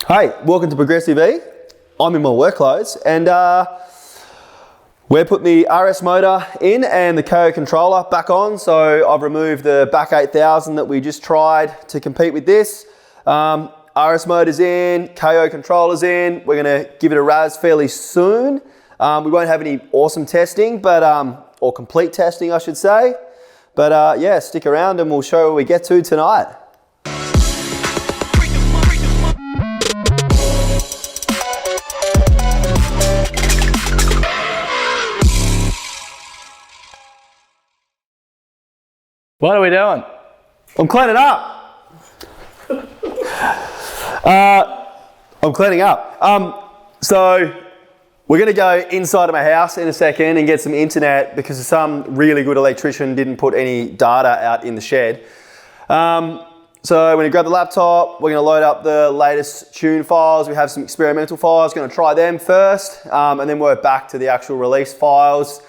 Hey, welcome to Progressive E. I'm in my work clothes and we're putting the RS motor in and the KO controller back on. So I've removed the back 8000 that we just tried to compete with this. RS motor's in, KO controller's in. We're gonna give it a razz fairly soon. We won't have any awesome testing, but or complete testing, I should say. But yeah, stick around and we'll show you what we get to tonight. What are we doing? I'm cleaning up. I'm cleaning up. So we're going to go inside of my house in a second and get some internet because some really good electrician didn't put any data out in the shed. So we're going to grab the laptop. We're going to load up the latest tune files. We have some experimental files. Going to try them first and then work back to the actual release files.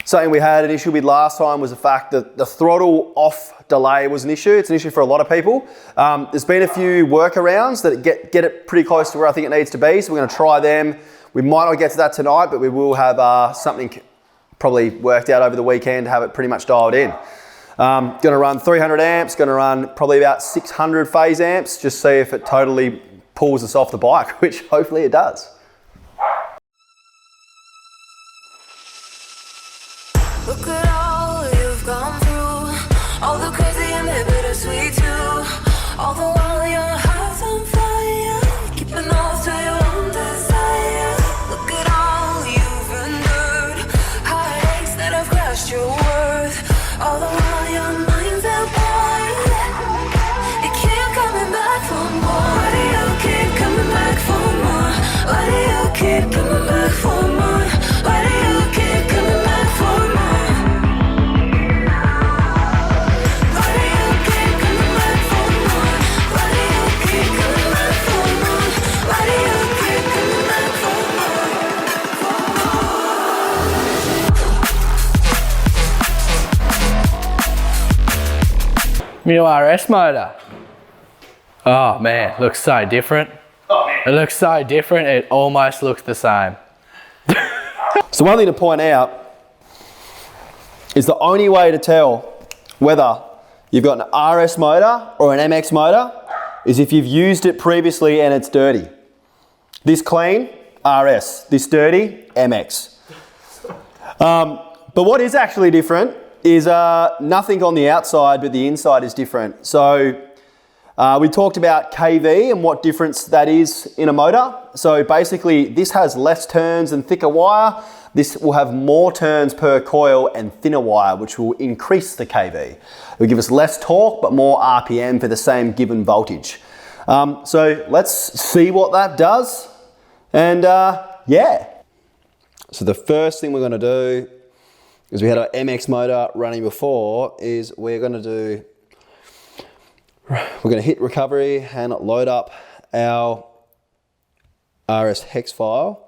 Something we had an issue with last time was the fact that the throttle off delay was an issue. It's an issue for a lot of people. There's been a few workarounds that get it pretty close to where I think it needs to be, so we're going to try them. We might not get to that tonight, but we will have something probably worked out over the weekend to have it pretty much dialed in. Going to run 300 amps, going to run probably about 600 phase amps, just see if it totally pulls us off the bike, which hopefully it does. Look at all you've gone through, all the crazy and the bittersweet too. All the while your heart's on fire, keeping off to your own desire. Look at all you've endured, heartaches that have crushed your worth. All the while your mind's at war, you keep coming back for more. Why do you keep coming back for more? Why do you keep coming back for more? Why do you keep coming back for more? New RS motor. Oh man, looks so different. Oh, man. It looks so different, it almost looks the same. So one thing to point out is the only way to tell whether you've got an RS motor or an MX motor is if you've used it previously and it's dirty. This clean, RS. This dirty, MX. But what is actually different is nothing on the outside, but the inside is different. So we talked about KV and what difference that is in a motor. So basically this has less turns and thicker wire. This will have more turns per coil and thinner wire, which will increase the KV. It will give us less torque, but more RPM for the same given voltage. So let's see what that does. And yeah. So the first thing we're gonna do is we had our MX motor running before, is we're gonna hit recovery and load up our RS hex file.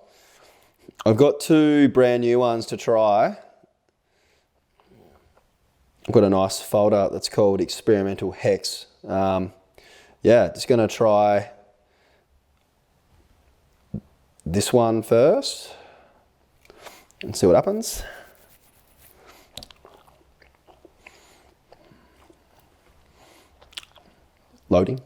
I've got two brand new ones to try. I've got a nice folder that's called experimental hex. Yeah, just gonna try this one first and see what happens. Loading.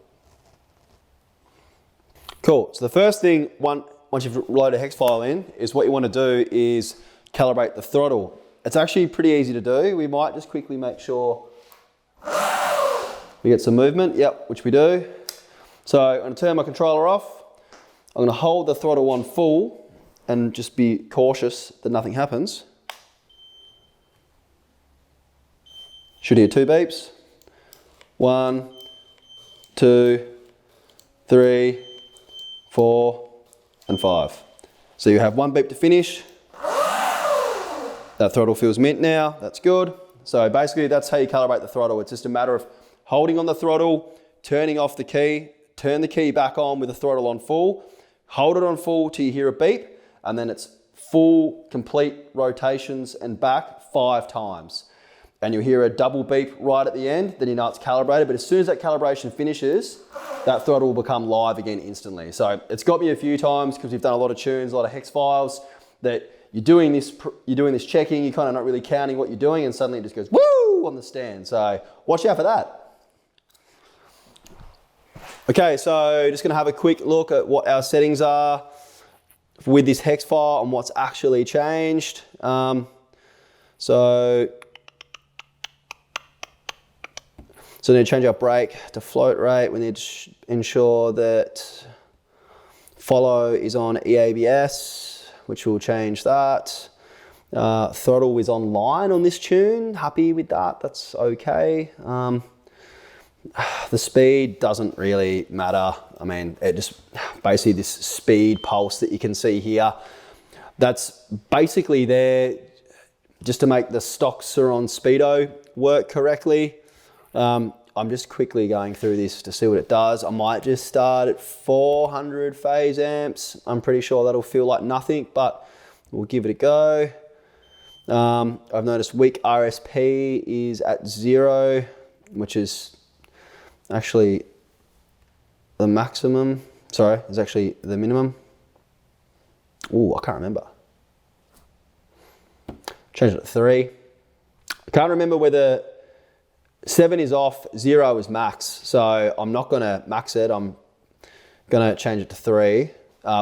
Cool, so the first thing, once you've loaded a hex file in, is what you want to do is calibrate the throttle. It's actually pretty easy to do. We might just quickly make sure we get some movement, yep, which we do. So I'm going to turn my controller off. I'm going to hold the throttle on full and just be cautious that nothing happens. Should hear 2 beeps. 1, 2, 3, 4, and 5. So you have 1 beep to finish. That throttle feels mint now, that's good. So basically that's how you calibrate the throttle. It's just a matter of holding on the throttle, turning off the key, turn the key back on with the throttle on full, hold it on full till you hear a beep, and then it's full, complete rotations and back 5 times. and you hear a double beep right at the end, then you know it's calibrated. But as soon as that calibration finishes, that throttle will become live again instantly. So it's got me a few times because we've done a lot of tunes, a lot of hex files, that you're doing this checking, you're kind of not really counting what you're doing, and suddenly it just goes woo on the stand. So watch out for that. Okay, so just gonna have a quick look at what our settings are with this hex file and what's actually changed. So we need to change our brake to float rate. We need to ensure that follow is on EABS, which will change that. Throttle is online on this tune. Happy with that, that's okay. The speed doesn't really matter. I mean, it just basically this speed pulse that you can see here, that's basically there just to make the stock Suron Speedo work correctly. I'm just quickly going through this to see what it does. I might just start at 400 phase amps. I'm pretty sure that'll feel like nothing, but we'll give it a go. I've noticed weak RSP is at 0, which is actually the maximum. Sorry, it's actually the minimum. Oh, I can't remember. Change it to 3. I can't remember whether 7 is off, 0 is max. So I'm not gonna max it, I'm gonna change it to 3.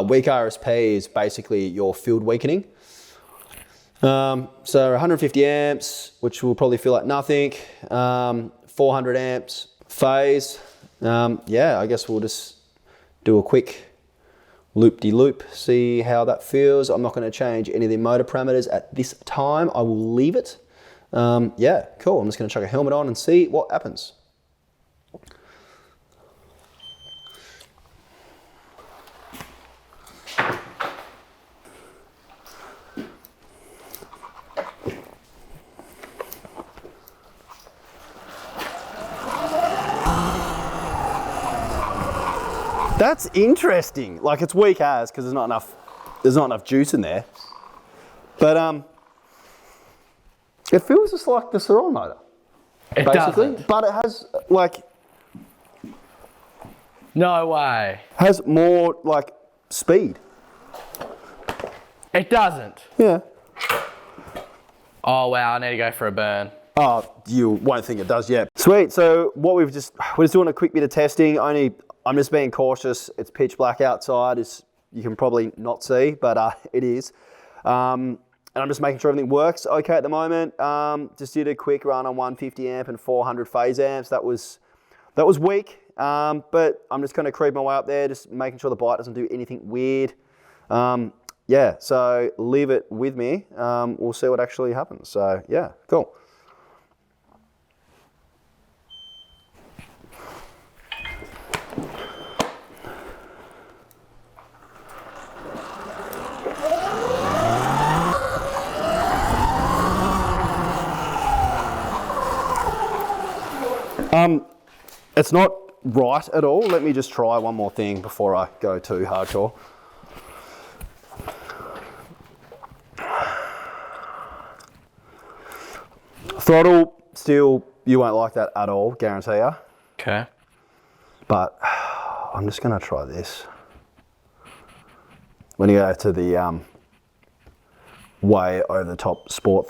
Weak RSP is basically your field weakening. So 150 amps, which will probably feel like nothing. 400 amps phase. Yeah, I guess we'll just do a quick loop-de-loop, see how that feels. I'm not gonna change any of the motor parameters at this time. I will leave it. Yeah, cool. I'm just gonna chuck a helmet on and see what happens. That's interesting. Like, it's weak as because there's not enough juice in there. But it feels just like the Suron motor. It doesn't. But it has like No way. has more like speed. It doesn't. Yeah. Oh wow, I need to go for a burn. Oh, you won't think it does yet. Sweet. So we're just doing a quick bit of testing. I'm just being cautious. It's pitch black outside. You can probably not see, but it is. And I'm just making sure everything works okay at the moment. Just did a quick run on 150 amp and 400 phase amps. That was weak, but I'm just going to creep my way up there, just making sure the bike doesn't do anything weird. Yeah, so leave it with me. We'll see what actually happens. So yeah, cool. It's not right at all. Let me just try one more thing before I go too hardcore. Throttle, still, you won't like that at all, guarantee you. Okay. But I'm just gonna try this. When you go to the way over the top sport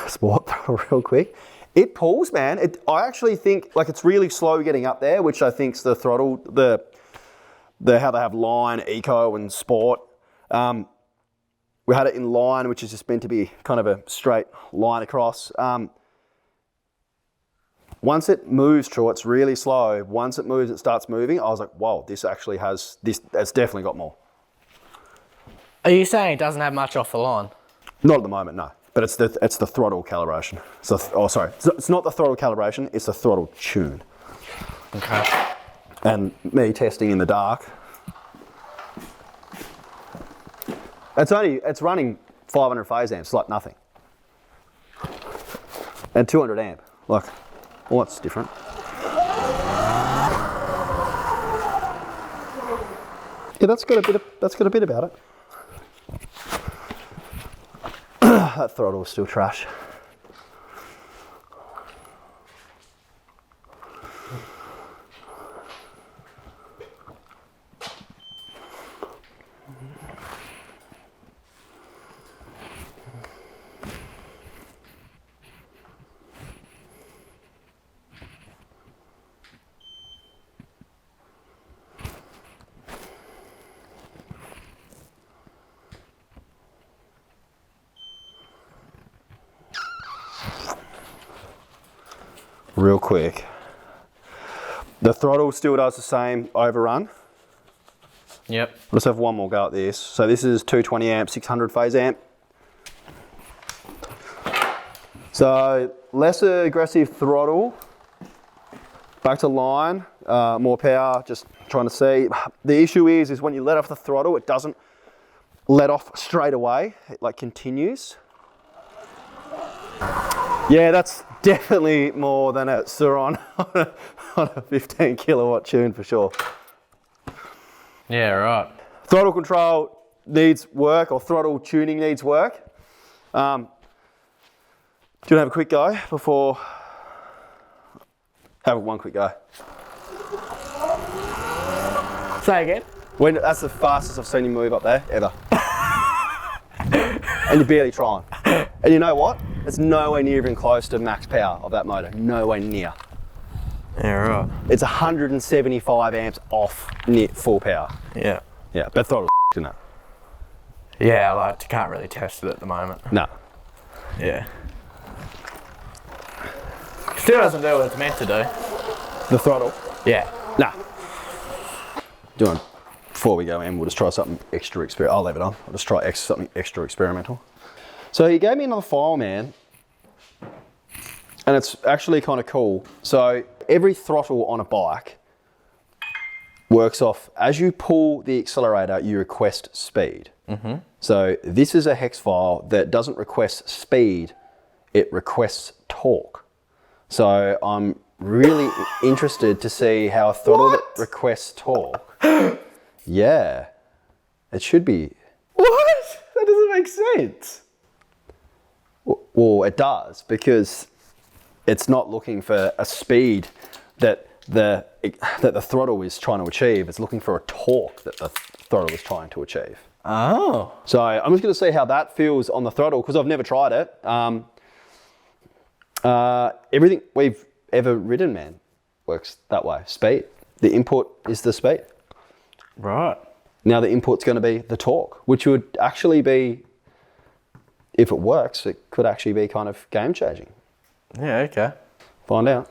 throttle real quick, it pulls, man. I actually think like it's really slow getting up there, which I think's the throttle, the how they have line, eco, and sport. We had it in line, which is just meant to be kind of a straight line across. Once it moves, Troy, it's really slow. Once it moves, it starts moving. I was like, whoa, this actually has this. It's definitely got more. Are you saying it doesn't have much off the line? Not at the moment, no. But it's the throttle calibration. So, sorry, it's not the throttle calibration, it's the throttle tune. Okay. And me testing in the dark. It's running 500 phase amps, like nothing. And 200 amp, like, well, that's different. Yeah, that's got a bit about it. That throttle is still trash. real quick. The throttle still does the same overrun. Yep. Let's have one more go at this. So this is 220 amp, 600 phase amp. So less aggressive throttle, back to line, more power, just trying to see. The issue is when you let off the throttle, it doesn't let off straight away, it like continues. Yeah, that's definitely more than a Suron on a 15 kilowatt tune for sure. Yeah, right. Throttle control needs work, or throttle tuning needs work. Do you want to have a quick go before? Have one quick go. Say again. That's the fastest I've seen you move up there, ever. And you're barely trying. And you know what? It's nowhere near even close to max power of that motor. Nowhere near. Yeah, right. It's 175 amps off near full power. Yeah. Yeah, but throttle isn't it? Yeah, like, you can't really test it at the moment. No. Yeah. Still doesn't do what it's meant to do. The throttle? Yeah. Nah. Do you want, before we go in, we'll just try something extra experimental. I'll leave it on. I'll just try something extra experimental. So he gave me another file, man. And it's actually kind of cool. So every throttle on a bike works off, as you pull the accelerator, you request speed. Mm-hmm. So this is a hex file that doesn't request speed, it requests torque. So I'm really interested to see how a throttle that requests torque. Yeah, it should be. What? That doesn't make sense. Well, it does, because it's not looking for a speed that the throttle is trying to achieve. It's looking for a torque that the throttle is trying to achieve. Oh. So I'm just going to see how that feels on the throttle, because I've never tried it. Everything we've ever ridden, man, works that way. Speed. The input is the speed. Right. Now the input's going to be the torque, which would actually be, if it works, it could actually be kind of game changing. Yeah, okay. Find out.